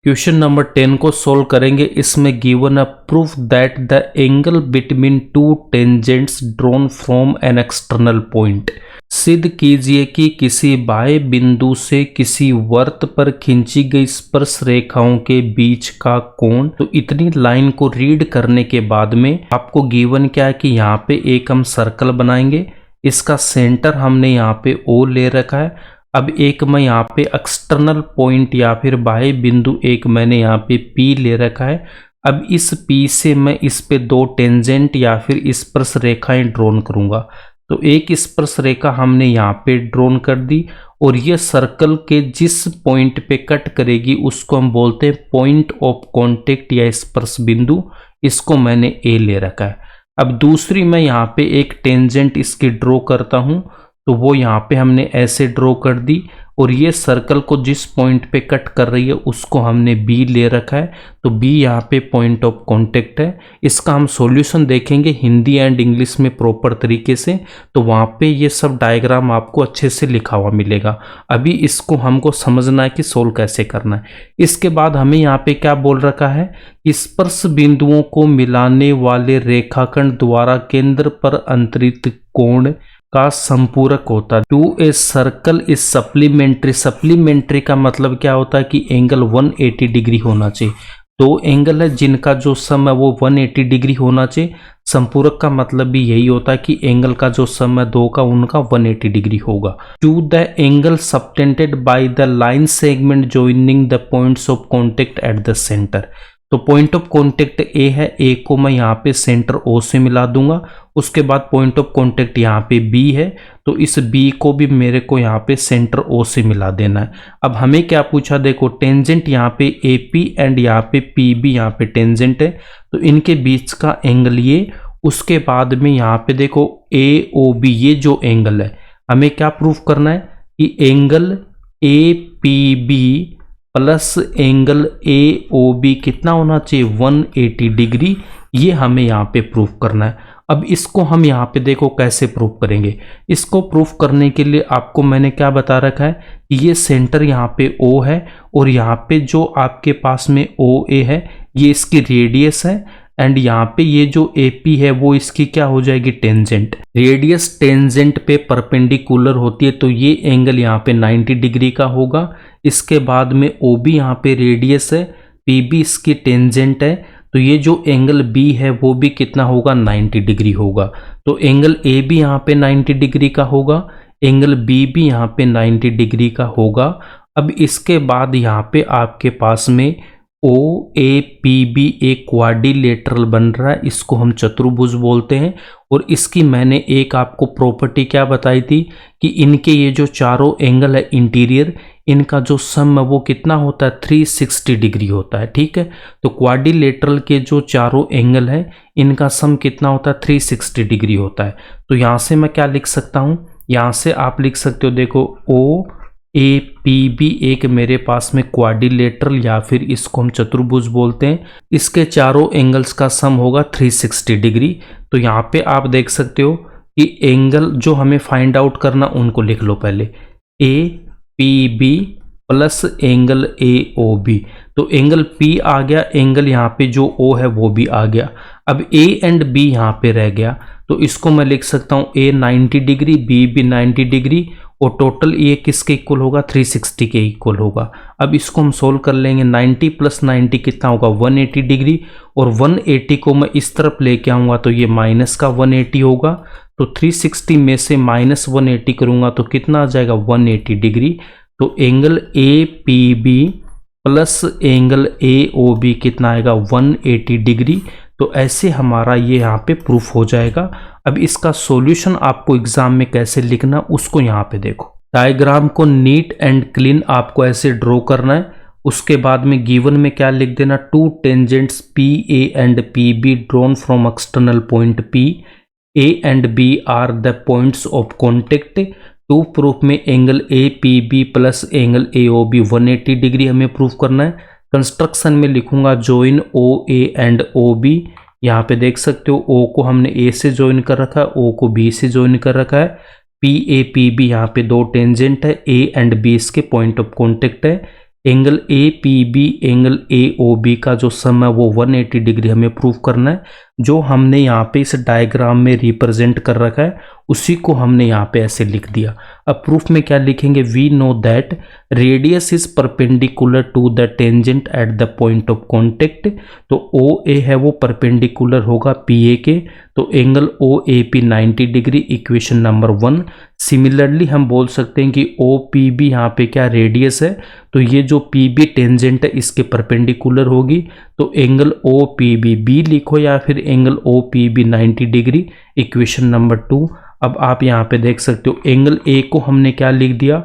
Question number 10 को solve करेंगे। इसमें given a proof that the angle between two tangents drawn from an external point. सिद्ध कीजिए कि किसी बाह्य बिंदु से किसी वर्त पर खींची गई स्पर्श रेखाओं के बीच का कोण। तो इतनी लाइन को रीड करने के बाद में आपको गिवन क्या है कि यहाँ पे एक हम सर्कल बनाएंगे, इसका सेंटर हमने यहाँ पे O ले रखा है। अब एक मैं यहाँ पे एक्सटर्नल पॉइंट या फिर बाह्य बिंदु एक मैंने यहाँ पे P ले रखा है। अब इस P से मैं इस पे दो टेंजेंट या फिर स्पर्श रेखाएं ड्रॉन करूँगा। तो एक स्पर्श रेखा हमने यहाँ पे ड्रॉन कर दी और ये सर्कल के जिस पॉइंट पे कट करेगी उसको हम बोलते हैं पॉइंट ऑफ कॉन्टेक्ट या स्पर्श बिंदु। इसको मैंने A ले रखा है। अब दूसरी मैं यहाँ पे एक टेंजेंट इसकी ड्रॉ करता हूँ, तो वो यहाँ पे हमने ऐसे ड्रॉ कर दी और ये सर्कल को जिस पॉइंट पे कट कर रही है उसको हमने B ले रखा है। तो B यहाँ पे पॉइंट ऑफ कांटेक्ट है। इसका हम सॉल्यूशन देखेंगे हिंदी एंड इंग्लिश में प्रॉपर तरीके से, तो वहाँ पे ये सब डायग्राम आपको अच्छे से लिखा हुआ मिलेगा। अभी इसको हमको समझना है कि सोल्व कैसे करना है। इसके बाद हमें यहाँ पे क्या बोल रखा है कि स्पर्श बिंदुओं को मिलाने वाले रेखाखंड द्वारा केंद्र पर अंतरित कोण का संपूरक होता है। To a circle is supplementary. Supplementary का मतलब क्या होता है कि एंगल 180 डिग्री होना चाहिए। दो एंगल है जिनका जो सम है वो 180 डिग्री होना चाहिए। संपूरक का मतलब भी यही होता है कि एंगल का जो सम है दो का उनका 180 डिग्री होगा। To the angle subtended by the line segment joining the points of contact at the centre. तो पॉइंट ऑफ कॉन्टेक्ट A है, A को मैं यहाँ पे सेंटर O से मिला दूंगा। उसके बाद पॉइंट ऑफ कॉन्टेक्ट यहाँ पे B है, तो इस B को भी मेरे को यहाँ पे सेंटर O से मिला देना है। अब हमें क्या पूछा, देखो टेंजेंट यहाँ पे AP एंड यहाँ पे PB यहाँ पे टेंजेंट है, तो इनके बीच का एंगल ये। उसके बाद में यहाँ पे देखो AOB ये जो एंगल है हमें क्या प्रूफ करना है कि angle APB plus angle AOB कितना होना चाहिए 180 डिग्री। ये हमें यहाँ पे प्रूफ करना है। अब इसको हम यहाँ पे देखो कैसे प्रूफ करेंगे। इसको प्रूफ करने के लिए आपको मैंने क्या बता रखा है कि ये सेंटर यहाँ पे O है और यहाँ पे जो आपके पास में OA है ये इसकी रेडियस है एंड यहाँ पे ये जो AP है वो इसकी क्या हो जाएगी टेंजेंट। रेडियस टेंजेंट पे परपेंडिकुलर होती है, तो ये एंगल यहाँ पे 90 डिग्री का होगा। इसके बाद में OB यहाँ पे रेडियस है, PB इसकी टेंजेंट है, तो ये जो एंगल B है वो भी कितना होगा 90 डिग्री होगा। तो एंगल AB यहाँ पे 90 डिग्री का होगा, एंगल B भी यहाँ पे 90 डिग्री का होगा। अब इसके बाद यहाँ पे आपके पास में OAPB एक क्वाड्रिलेटरल बन रहा है, इसको हम चतुर्भुज बोलते हैं। और इसकी मैंने एक आपको प्रॉपर्टी क्या बताई थी कि इनके ये जो चारों एंगल है इंटीरियर, इनका जो सम है वो कितना होता है 360 डिग्री होता है। ठीक है, तो क्वाड्रिलेटरल के जो चारों एंगल है इनका सम कितना होता है 360 डिग्री होता है। तो यहाँ से मैं क्या लिख सकता हूँ, यहाँ से आप लिख सकते हो देखो OAPB एक मेरे पास में क्वाड्रिलेटरल या फिर इसको हम चतुर्भुज बोलते हैं, इसके चारों एंगल्स का सम होगा 360 डिग्री। तो यहाँ पे आप देख सकते हो कि एंगल जो हमें फाइंड आउट करना उनको लिख लो पहले, APB प्लस एंगल AOB। तो एंगल P आ गया, एंगल यहाँ पे जो O है वो भी आ गया। अब A एंड B यहाँ पे रह गया, तो इसको मैं लिख सकता हूँ A 90 डिग्री, B भी 90 डिग्री और टोटल ये किसके इक्वल होगा 360 के इक्वल होगा। अब इसको हम सोल्व कर लेंगे। 90 प्लस 90 कितना होगा 180 डिग्री और 180 को मैं इस तरफ लेके आऊँगा तो ये माइनस का 180 होगा। तो 360 में से माइनस 180 करूँगा तो कितना आ जाएगा 180 डिग्री। तो angle APB plus angle AOB कितना आएगा 180 डिग्री। तो ऐसे हमारा ये यहाँ पे प्रूफ हो जाएगा। अब इसका सॉल्यूशन आपको एग्जाम में कैसे लिखना उसको यहाँ पे देखो। डायग्राम को नीट एंड क्लीन आपको ऐसे ड्रॉ करना है। उसके बाद में गिवन में क्या लिख देना, two tangents PA and PB drawn from external point P, A and B are the points of contact. To proof में angle APB plus angle AOB 180 degree हमें प्रूफ करना है। कंस्ट्रक्शन में लिखूंगा जॉइन OA एंड OB। यहाँ पे देख सकते हो O को हमने A से ज्वाइन कर रखा है, O को B से ज्वाइन कर रखा है। PA PB यहाँ पे दो टेंजेंट है, A एंड B इसके पॉइंट ऑफ कॉन्टेक्ट है। Angle A P B angle A O B का जो सम है वो 180 डिग्री हमें प्रूव करना है। जो हमने यहाँ पे इस डायग्राम में रिप्रेजेंट कर रखा है उसी को हमने यहाँ पे ऐसे लिख दिया। अब प्रूफ में क्या लिखेंगे, we know that radius is perpendicular to the tangent at the point of contact. तो ओ ए है वो परपेंडिकुलर होगा पी ए के, तो angle O A P 90 degree, equation number 1। Similarly हम बोल सकते हैं कि ओ पी बी यहाँ पे क्या रेडियस है, तो ये जो पी बी टेंजेंट है इसके परपेंडिकुलर होगी, तो angle O P B B लिखो या फिर angle O P B 90 degree, equation number 2। अब आप यहाँ पे देख सकते हो एंगल ए को हमने क्या लिख दिया,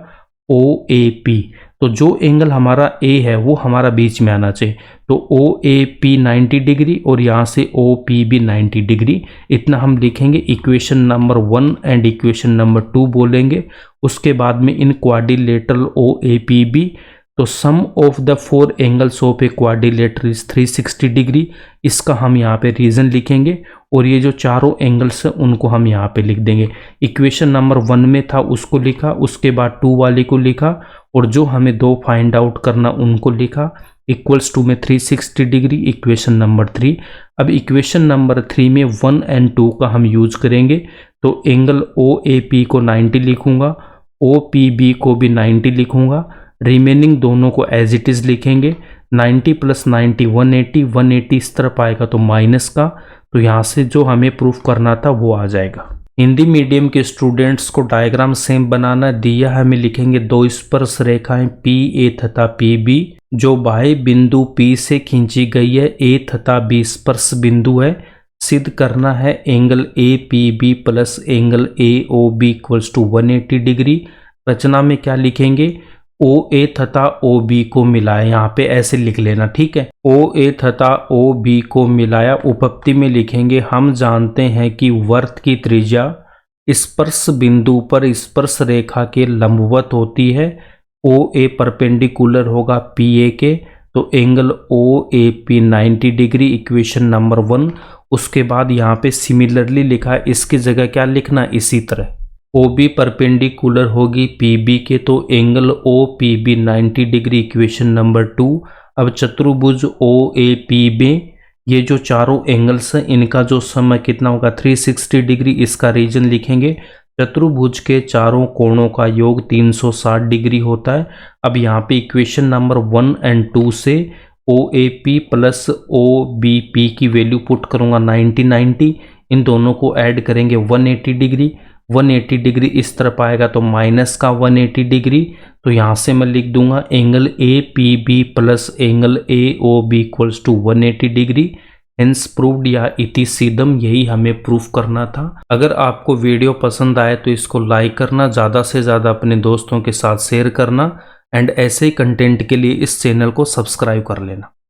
ओ ए पी। तो जो एंगल हमारा ए है वो हमारा बीच में आना चाहिए, तो ओ ए पी 90 डिग्री और यहाँ से ओ पी बी 90 डिग्री, इतना हम लिखेंगे। Equation number 1 and equation number 2 बोलेंगे। उसके बाद में in quadrilateral O A P B, तो sum of the 4 angles of a quadrilateral is 360 degree, इसका हम यहाँ पे रीजन लिखेंगे और ये जो चारों एंगल्स हैं उनको हम यहाँ पे लिख देंगे। इक्वेशन नंबर 1 में था उसको लिखा, उसके बाद 2 वाली को लिखा और जो हमें 2 फाइंड आउट करना उनको लिखा, इक्वल्स टू में 360 डिग्री, इक्वेशन नंबर 3। अब इक्वेशन नंबर 3 में 1 एंड 2 का हम यूज करेंगे, तो एंगल ओ ए पी को 90 लिखूंगा, ओ पी बी को भी 90 लिखूंगा, रिमेनिंग दोनों को एज इट इज लिखेंगे। 90 प्लस 90 180, 180 इस तरफ आएगा तो माइनस का, तो यहाँ से जो हमें प्रूफ करना था वो आ जाएगा। हिंदी मीडियम के स्टूडेंट्स को डायग्राम सेम बनाना दिया है, हमें लिखेंगे 2 स्पर्श रेखाएं पी ए तथा पी बी जो बाह्य बिंदु पी से खींची गई है, ए तथा बी स्पर्श बिंदु है। सिद्ध करना है angle A P B plus angle A O B equals to 180 degree. रचना में क्या लिखेंगे, ओ ए तथा ओ बी को मिलाया, यहाँ पे ऐसे लिख लेना, ठीक है। ओ ए तथा ओ बी को मिलाया, उपपत्ति में लिखेंगे हम जानते हैं कि वृत्त की त्रिज्या स्पर्श बिंदु पर स्पर्श रेखा के लंबवत होती है। ओ ए परपेंडिकुलर होगा पी ए के, तो angle O A P 90 degree, equation number 1। उसके बाद यहाँ पे सिमिलरली लिखा है, इसकी जगह क्या लिखना, इसी तरह ओ बी परपेंडिकुलर होगी पी बी के, तो angle O P B 90 degree, equation number 2। अब चतुर्भुज ओ ए पी बी, ये जो चारों एंगल्स हैं इनका जो सम कितना होगा 360 डिग्री, इसका रीजन लिखेंगे। चतुर्भुज के चारों कोणों का योग 360 डिग्री होता है। अब यहाँ पे इक्वेशन नंबर 1 एंड 2 से O A P plus O B P की वैल्यू पुट करूँगा 90 90, इन दोनों को ऐड करेंगे 180 डिग्री, 180 डिग्री इस तरफ आएगा तो माइनस का 180 डिग्री, तो यहाँ से मैं लिख दूंगा angle A P B plus angle A O B equals to 180 degree. Hence proved या इति सीदम, यही हमें प्रूफ करना था। अगर आपको वीडियो पसंद आए तो इसको लाइक करना, ज़्यादा से ज़्यादा अपने दोस्तों के साथ शेयर करना एंड ऐसे ही कंटेंट के लिए इस चैनल को सब्सक्राइब कर लेना।